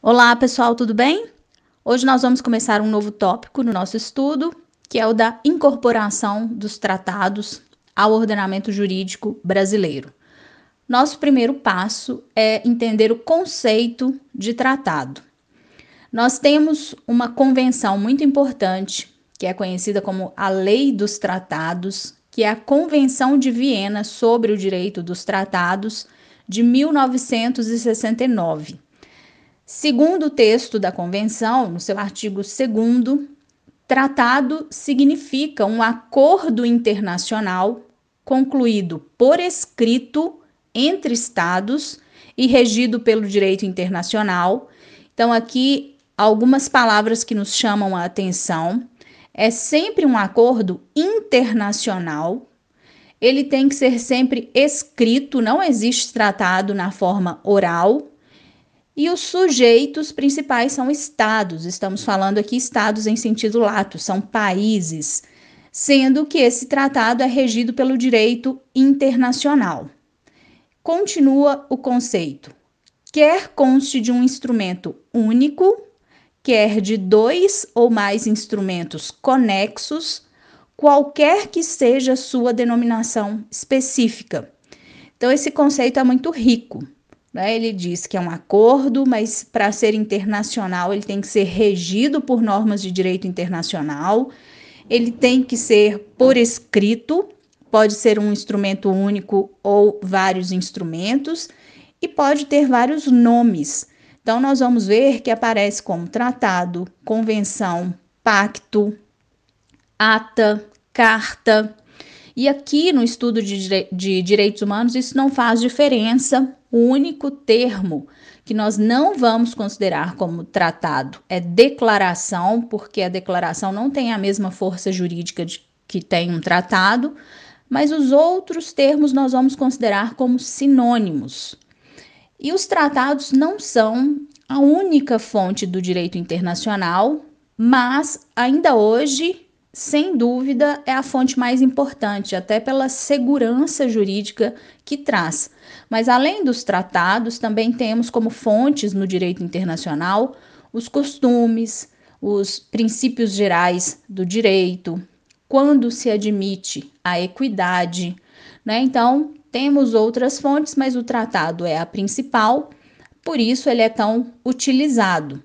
Olá, pessoal, tudo bem? Hoje nós vamos começar um novo tópico no nosso estudo, que é o da incorporação dos tratados ao ordenamento jurídico brasileiro. Nosso primeiro passo é entender o conceito de tratado. Nós temos uma convenção muito importante, que é conhecida como a Lei dos Tratados, que é a Convenção de Viena sobre o Direito dos Tratados de 1969. Segundo o texto da Convenção, no seu artigo 2º, tratado significa um acordo internacional concluído por escrito entre Estados e regido pelo direito internacional. Então, aqui, algumas palavras que nos chamam a atenção. É sempre um acordo internacional. Ele tem que ser sempre escrito, não existe tratado na forma oral. E os sujeitos principais são estados, estamos falando aqui estados em sentido lato, são países, sendo que esse tratado é regido pelo direito internacional. Continua o conceito: quer conste de um instrumento único, quer de 2 ou mais instrumentos conexos, qualquer que seja sua denominação específica. Então, esse conceito é muito rico. Ele diz que é um acordo, mas para ser internacional ele tem que ser regido por normas de direito internacional, ele tem que ser por escrito, pode ser um instrumento único ou vários instrumentos, e pode ter vários nomes. Então, nós vamos ver que aparece como tratado, convenção, pacto, ata, carta. E aqui no estudo de direitos humanos isso não faz diferença. O único termo que nós não vamos considerar como tratado é declaração, porque a declaração não tem a mesma força jurídica que tem um tratado, mas os outros termos nós vamos considerar como sinônimos. E os tratados não são a única fonte do direito internacional, mas ainda hoje, sem dúvida, é a fonte mais importante, até pela segurança jurídica que traz. Mas além dos tratados, também temos como fontes no direito internacional os costumes, os princípios gerais do direito, quando se admite a equidade, né? Então, temos outras fontes, mas o tratado é a principal, por isso ele é tão utilizado.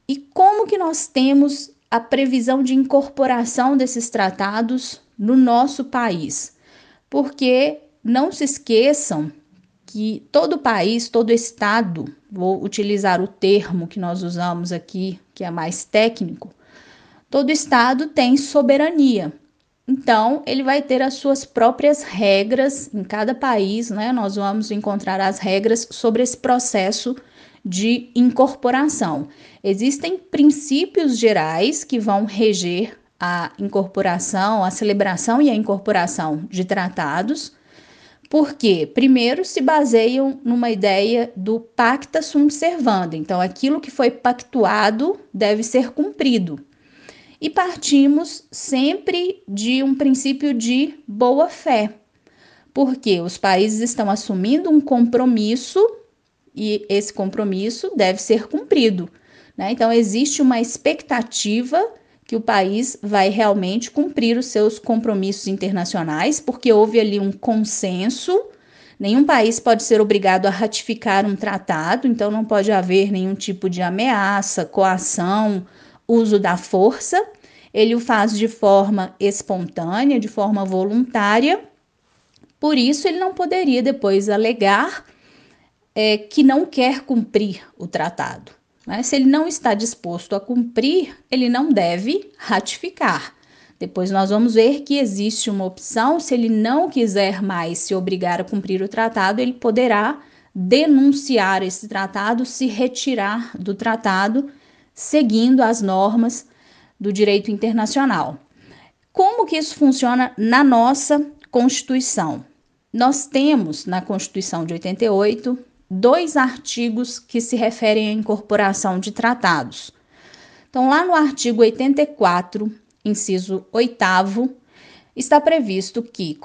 E como que nós temos a previsão de incorporação desses tratados no nosso país? Porque não se esqueçam que todo país, todo estado, vou utilizar o termo que nós usamos aqui, que é mais técnico, todo estado tem soberania. Então, ele vai ter as suas próprias regras em cada país, né? Nós vamos encontrar as regras sobre esse processo de incorporação. Existem princípios gerais que vão reger a incorporação, a celebração e a incorporação de tratados, porque, primeiro, se baseiam numa ideia do pacta sunt servanda. Então, aquilo que foi pactuado deve ser cumprido. E partimos sempre de um princípio de boa-fé, porque os países estão assumindo um compromisso e esse compromisso deve ser cumprido, né? Então, existe uma expectativa que o país vai realmente cumprir os seus compromissos internacionais, porque houve ali um consenso. Nenhum país pode ser obrigado a ratificar um tratado, então não pode haver nenhum tipo de ameaça, coação, uso da força. Ele o faz de forma espontânea, de forma voluntária, por isso ele não poderia depois alegar que não quer cumprir o tratado. Né? Se ele não está disposto a cumprir, ele não deve ratificar. Depois nós vamos ver que existe uma opção, se ele não quiser mais se obrigar a cumprir o tratado, ele poderá denunciar esse tratado, se retirar do tratado, seguindo as normas do direito internacional. Como que isso funciona na nossa Constituição? Nós temos na Constituição de 88 2 artigos que se referem à incorporação de tratados. Então, lá no artigo 84, inciso 8º, está previsto que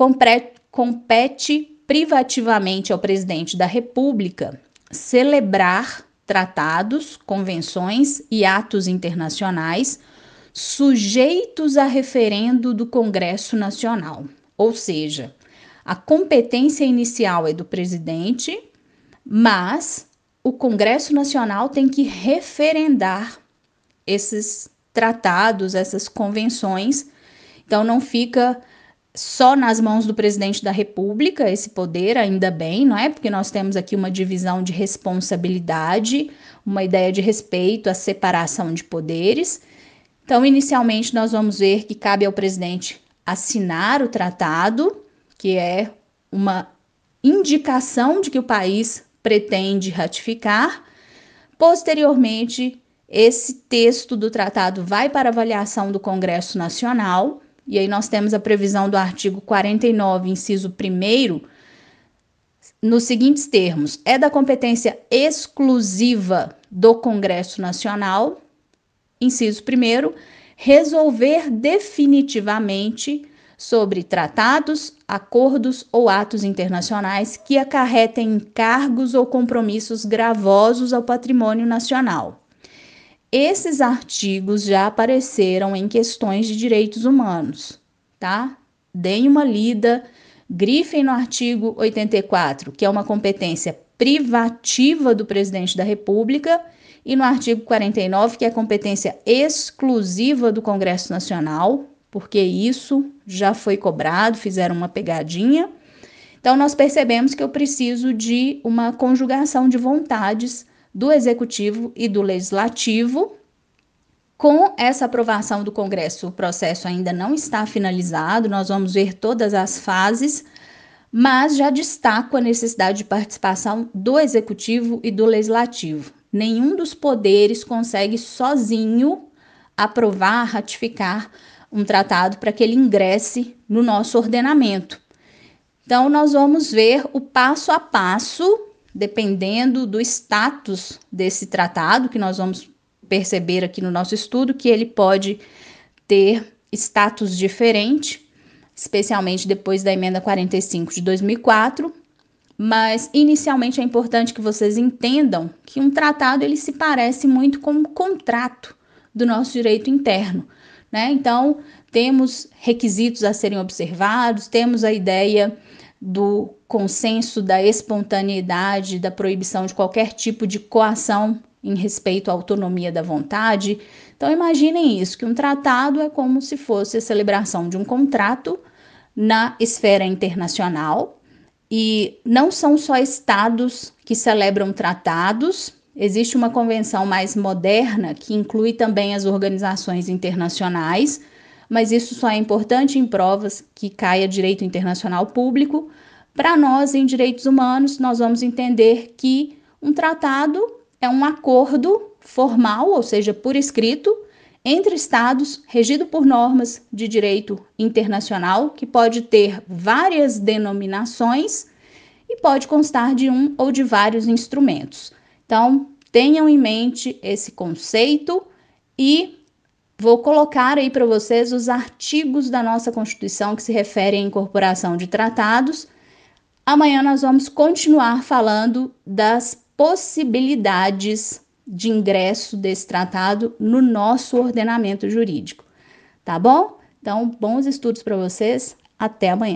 compete privativamente ao presidente da República celebrar tratados, convenções e atos internacionais sujeitos a referendo do Congresso Nacional. Ou seja, a competência inicial é do presidente, mas o Congresso Nacional tem que referendar esses tratados, essas convenções. Então, não fica só nas mãos do presidente da República esse poder, ainda bem, não é? Porque nós temos aqui uma divisão de responsabilidade, uma ideia de respeito à separação de poderes. Então, inicialmente, nós vamos ver que cabe ao presidente assinar o tratado, que é uma indicação de que o país pretende ratificar. Posteriormente, esse texto do tratado vai para avaliação do Congresso Nacional, e aí nós temos a previsão do artigo 49, inciso 1º, nos seguintes termos: é da competência exclusiva do Congresso Nacional, inciso 1º, resolver definitivamente sobre tratados, acordos ou atos internacionais que acarretem encargos ou compromissos gravosos ao patrimônio nacional. Esses artigos já apareceram em questões de direitos humanos, tá? Deem uma lida, grifem no artigo 84, que é uma competência privativa do presidente da República, e no artigo 49, que é competência exclusiva do Congresso Nacional, porque isso já foi cobrado, fizeram uma pegadinha. Então, nós percebemos que eu preciso de uma conjugação de vontades do Executivo e do Legislativo. Com essa aprovação do Congresso, o processo ainda não está finalizado, nós vamos ver todas as fases, mas já destaco a necessidade de participação do Executivo e do Legislativo. Nenhum dos poderes consegue sozinho aprovar, ratificar um tratado para que ele ingresse no nosso ordenamento. Então, nós vamos ver o passo a passo, dependendo do status desse tratado, que nós vamos perceber aqui no nosso estudo, que ele pode ter status diferente, especialmente depois da emenda 45 de 2004, mas inicialmente é importante que vocês entendam que um tratado ele se parece muito com um contrato do nosso direito interno, né? Então, temos requisitos a serem observados, temos a ideia do consenso, da espontaneidade, da proibição de qualquer tipo de coação em respeito à autonomia da vontade. Então, imaginem isso, que um tratado é como se fosse a celebração de um contrato na esfera internacional, e não são só estados que celebram tratados, existe uma convenção mais moderna que inclui também as organizações internacionais, mas isso só é importante em provas que caia direito internacional público. Para nós, em direitos humanos, nós vamos entender que um tratado é um acordo formal, ou seja, por escrito, entre estados, regido por normas de direito internacional, que pode ter várias denominações e pode constar de um ou de vários instrumentos. Então, tenham em mente esse conceito e vou colocar aí para vocês os artigos da nossa Constituição que se referem à incorporação de tratados. Amanhã nós vamos continuar falando das possibilidades de ingresso desse tratado no nosso ordenamento jurídico, tá bom? Então, bons estudos para vocês, até amanhã.